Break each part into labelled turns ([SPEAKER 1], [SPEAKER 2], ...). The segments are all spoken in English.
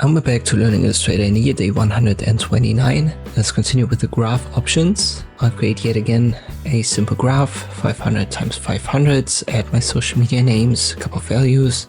[SPEAKER 1] And we're back to learning Illustrator in year day 129. Let's continue with the graph options. I'll create yet again a simple graph, 500 times 500, add my social media names, a couple of values.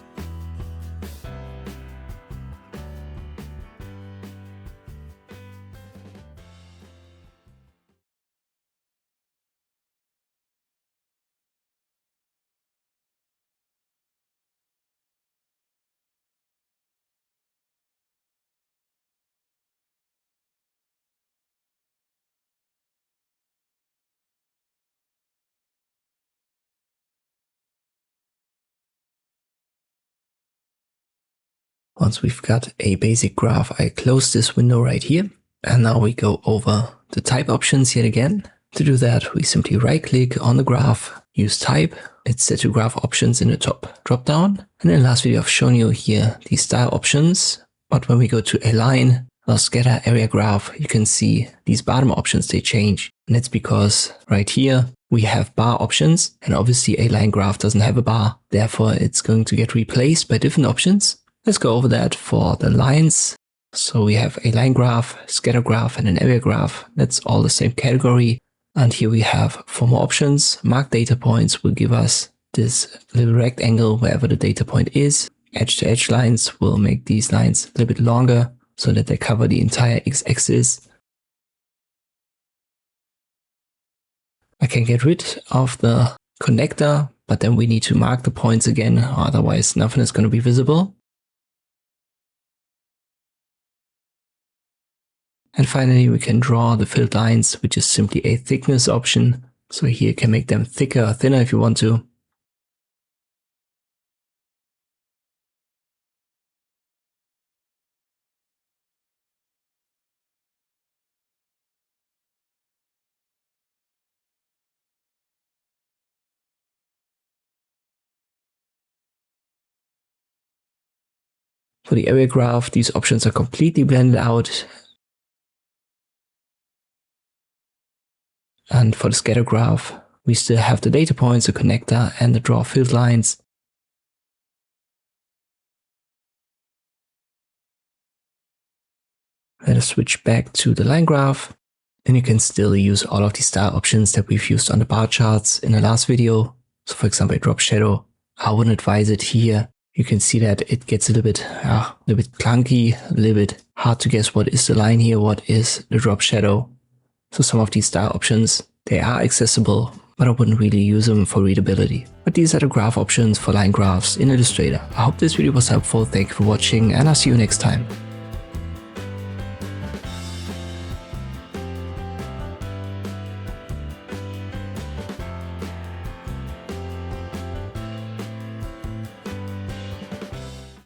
[SPEAKER 1] Once we've got a basic graph, I close this window right here. And now we go over the type options yet again. To do that, we simply right click on the graph, use type. It's set to graph options in the top drop down. And in the last video, I've shown you here the style options. But when we go to align or scatter area graph, you can see these bottom options, they change. And that's because right here we have bar options, and obviously a line graph doesn't have a bar. Therefore, it's going to get replaced by different options. Let's go over that for the lines. So we have a line graph, scatter graph, and an area graph. That's all the same category. And here we have 4 more options. Mark data points will give us this little rectangle wherever the data point is. Edge to edge lines will make these lines a little bit longer so that they cover the entire x-axis. I can get rid of the connector, but then we need to mark the points again, otherwise nothing is going to be visible. And finally, we can draw the filled lines, which is simply a thickness option. So here you can make them thicker or thinner if you want to. For the area graph, these options are completely blended out. And for the scatter graph, we still have the data points, the connector, and the draw filled lines. Let us switch back to the line graph. And you can still use all of the style options that we've used on the bar charts in the last video. So for example, a drop shadow, I wouldn't advise it here. You can see that it gets a little bit clunky, a little bit hard to guess what is the line here, what is the drop shadow. So some of these style options, they are accessible, but I wouldn't really use them for readability. But these are the graph options for line graphs in Illustrator. I hope this video was helpful. Thank you for watching, and I'll see you next time.